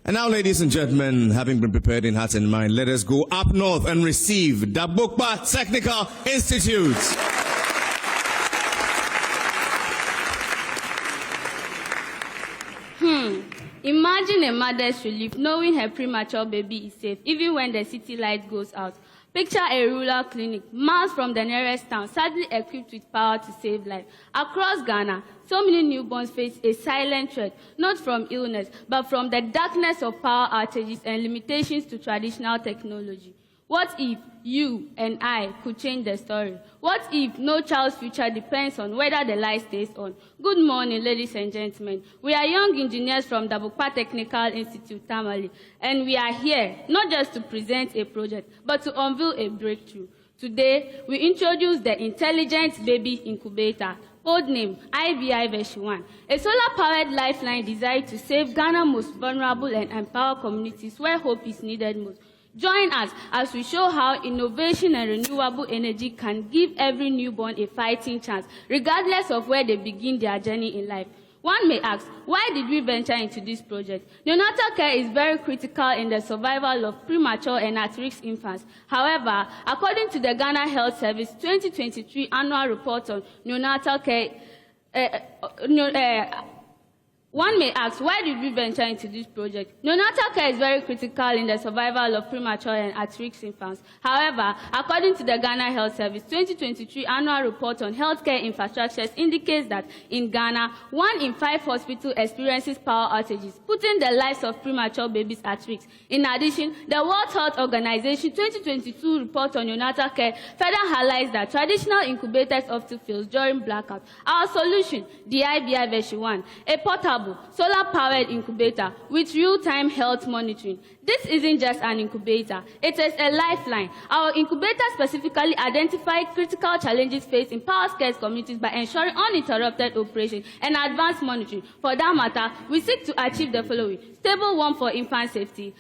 And now, ladies and gentlemen, having been prepared in heart and mind, let us go up north and receive Dabokpa Technical Institute. Imagine a mother's relief knowing her premature baby is safe, even when the city light goes out. Picture a rural clinic, miles from the nearest town, sadly equipped with power to save life. Across Ghana, so many newborns face a silent threat, not from illness, but from the darkness of power outages and limitations to traditional technology. What if you and I could change the story? What if no child's future depends on whether the light stays on? Good morning, ladies and gentlemen. We are young engineers from Dabokpa Technical Institute, Tamale, and we are here not just to present a project, but to unveil a breakthrough. Today, we introduce the Intelligent Baby Incubator, code name IBI version 1, a solar-powered lifeline designed to save Ghana's most vulnerable and empower communities where hope is needed most. Join us as we show how innovation and renewable energy can give every newborn a fighting chance, regardless of where they begin their journey in life. One may ask, why did we venture into this project? Neonatal care is very critical in the survival of premature and at-risk infants. However, according to the Ghana Health Service 2023 annual report on neonatal care, one may ask, why did we venture into this project? Neonatal care is very critical in the survival of premature and at-risk infants. However, according to the Ghana Health Service 2023 annual report on healthcare infrastructures indicates that in Ghana, 1 in 5 hospitals experiences power outages, putting the lives of premature babies at risk. In addition, the World Health Organization 2022 report on neonatal care further highlights that traditional incubators often fail during blackout. Our solution, the IBI version 1, a portable solar-powered incubator with real-time health monitoring. This isn't just an incubator, it is a lifeline. Our incubator specifically identifies critical challenges faced in power-scarce communities by ensuring uninterrupted operation and advanced monitoring. For that matter, we seek to achieve the following: stable warmth for infant safety,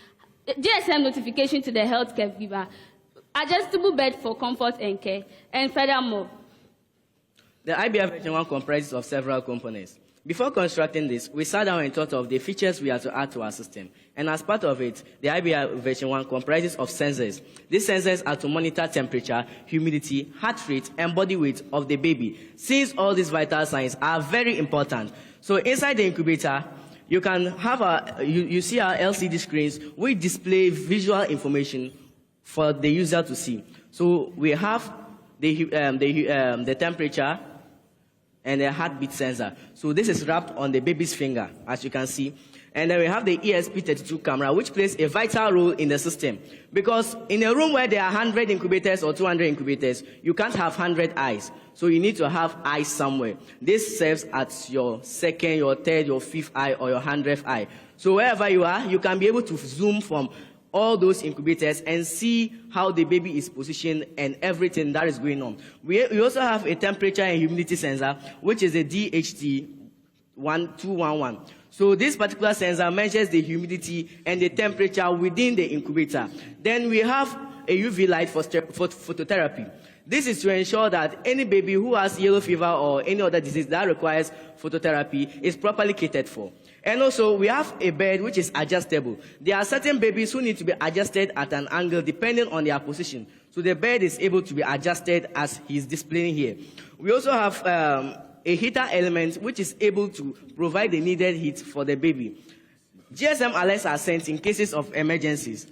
GSM notification to the healthcare giver, adjustable bed for comfort and care, and furthermore. The IBI version 1 comprises of several components. Before constructing this, we sat down and thought of the features we are to add to our system. And as part of it, the IBI version 1 comprises of sensors. These sensors are to monitor temperature, humidity, heart rate, and body weight of the baby, since all these vital signs are very important. So inside the incubator, you can have you see our LCD screens which display visual information for the user to see. So we have the temperature and a heartbeat sensor. So this is wrapped on the baby's finger, as you can see. And then we have the ESP32 camera, which plays a vital role in the system. Because in a room where there are 100 incubators or 200 incubators, you can't have 100 eyes. So you need to have eyes somewhere. This serves as your second, your third, your fifth eye, or your 100th eye. So wherever you are, you can be able to zoom from all those incubators and see how the baby is positioned and everything that is going on. We also have a temperature and humidity sensor, which is a DHT1211. So this particular sensor measures the humidity and the temperature within the incubator. Then we have a UV light for phototherapy. This is to ensure that any baby who has yellow fever or any other disease that requires phototherapy is properly catered for. And also, we have a bed which is adjustable. There are certain babies who need to be adjusted at an angle depending on their position. So the bed is able to be adjusted as he's displaying here. We also have a heater element which is able to provide the needed heat for the baby. GSM alerts are sent in cases of emergencies.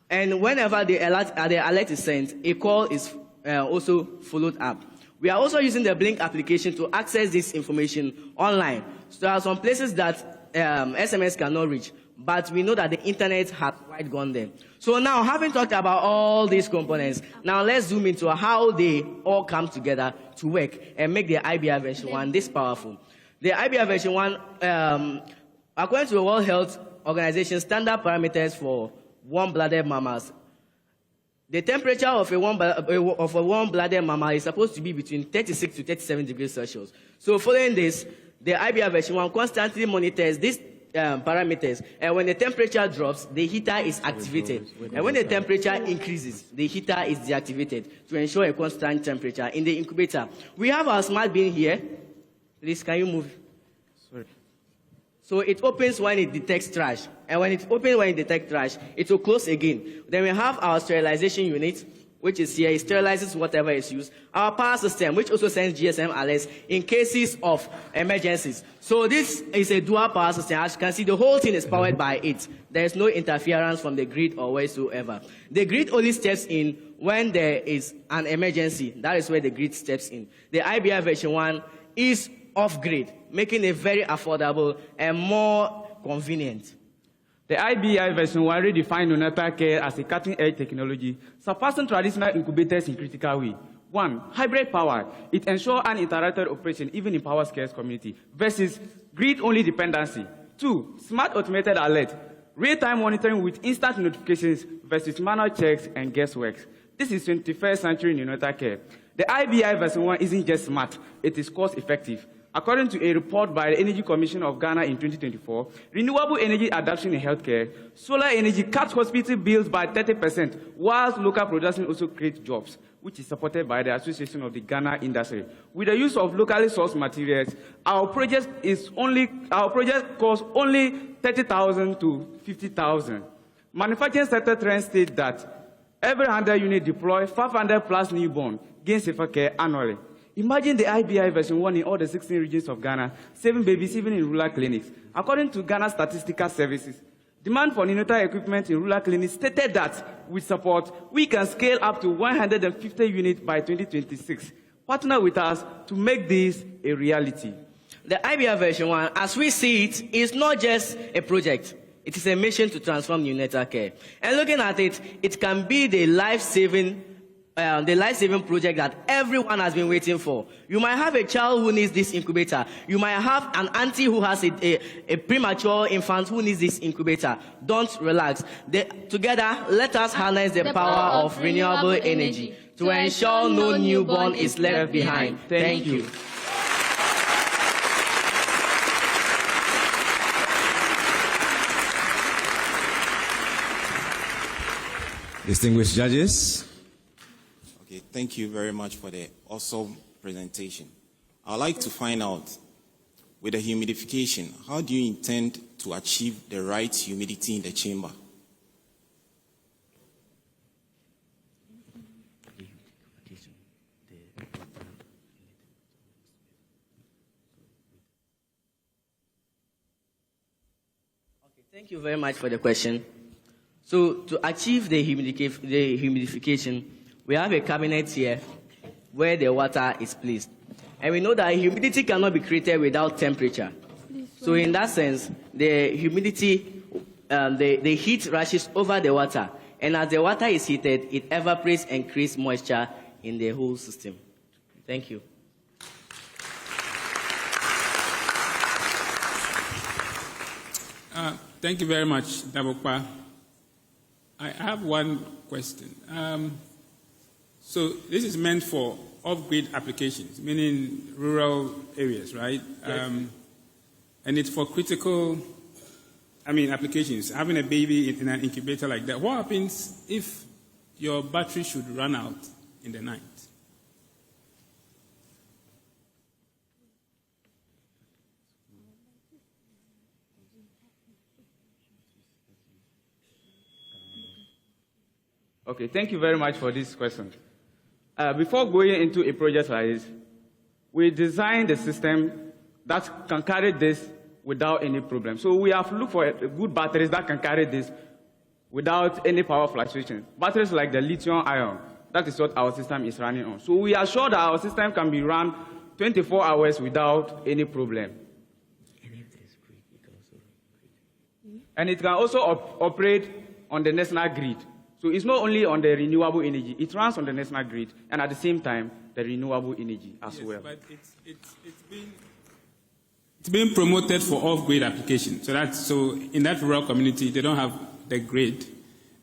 And whenever the alert is sent, a call is also followed up. We are also using the Blink application to access this information online. So there are some places that SMS cannot reach, but we know that the internet has quite gone there. So now, having talked about all these components, now let's zoom into how they all come together to work and make the IBI version 1 this powerful. The IBI version 1, according to the World Health Organization standard parameters for warm-blooded mammals, the temperature of a warm-blooded mammal is supposed to be between 36 to 37 degrees Celsius. So following this, the IBI version 1 constantly monitors these parameters, and when the temperature drops, the heater is activated. And when the temperature increases, the heater is deactivated to ensure a constant temperature in the incubator. We have our smart bin here. Please, can you move? Sorry. So it opens when it detects trash. And when it opens when it detects trash, it will close again. Then we have our sterilization unit, which is here. It sterilizes whatever is used. Our power system, which also sends GSM alerts in cases of emergencies. So this is a dual power system. As you can see, the whole thing is powered by it. There is no interference from the grid or whatsoever. The grid only steps in when there is an emergency. That is where the grid steps in. The IBI version 1 is off-grid, making it very affordable and more convenient. The IBI version 1 redefined neonatal care as a cutting-edge technology, surpassing traditional incubators in critical way. 1. Hybrid power. It ensures uninterrupted operation even in power-scarce community, versus grid-only dependency. 2. Smart automated alert. Real-time monitoring with instant notifications versus manual checks and guesswork. This is 21st century neonatal care. The IBI version 1 isn't just smart, it is cost-effective. According to a report by the Energy Commission of Ghana in 2024, renewable energy adoption in healthcare, solar energy cuts hospital bills by 30%, whilst local production also creates jobs, which is supported by the Association of the Ghana Industry. With the use of locally sourced materials, our project costs only 30,000 to 50,000. Manufacturing sector trends state that every 100 units deploy 500 plus newborn gain safer care annually. Imagine the IBI version 1 in all the 16 regions of Ghana, 7 babies even in rural clinics. According to Ghana Statistical Services, demand for neonatal equipment in rural clinics stated that, with support, we can scale up to 150 units by 2026. Partner with us to make this a reality. The IBI version 1, as we see it, is not just a project. It is a mission to transform neonatal care. And looking at it, it can be the life-saving project that everyone has been waiting for. You might have a child who needs this incubator. You might have an auntie who has a premature infant who needs this incubator. Don't relax. Together, let us harness the power of renewable energy to ensure no newborn is left behind. Thank you. Distinguished judges. Okay, thank you very much for the awesome presentation. I'd like to find out, with the humidification, how do you intend to achieve the right humidity in the chamber? Okay, thank you very much for the question. So to achieve the humidification, we have a cabinet here where the water is placed. And we know that humidity cannot be created without temperature. So in that sense, the humidity, the heat rushes over the water. And as the water is heated, it evaporates and creates moisture in the whole system. Thank you. Thank you very much, Dabokpa. I have one question. So this is meant for off-grid applications, meaning rural areas, right? Yes. And it's for critical, applications. Having a baby in an incubator like that, what happens if your battery should run out in the night? Okay, thank you very much for this question. Before going into a project like this, we designed a system that can carry this without any problem. So we have looked for good batteries that can carry this without any power fluctuation. Batteries like the lithium ion, that is what our system is running on. So we are sure that our system can be run 24 hours without any problem. And it can also operate on the national grid. So it's not only on the renewable energy, it runs on the national grid, and at the same time, the renewable energy as well. But it's been promoted for off-grid application. So in that rural community, they don't have the grid.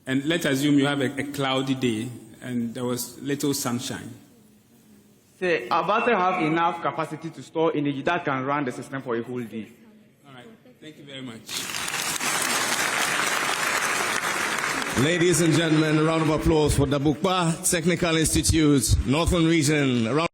And let's assume you have a cloudy day, and there was little sunshine. So our battery have enough capacity to store energy that can run the system for a whole day. All right, thank you very much. Ladies and gentlemen, a round of applause for Dabokpa Technical Institute, Northern Region.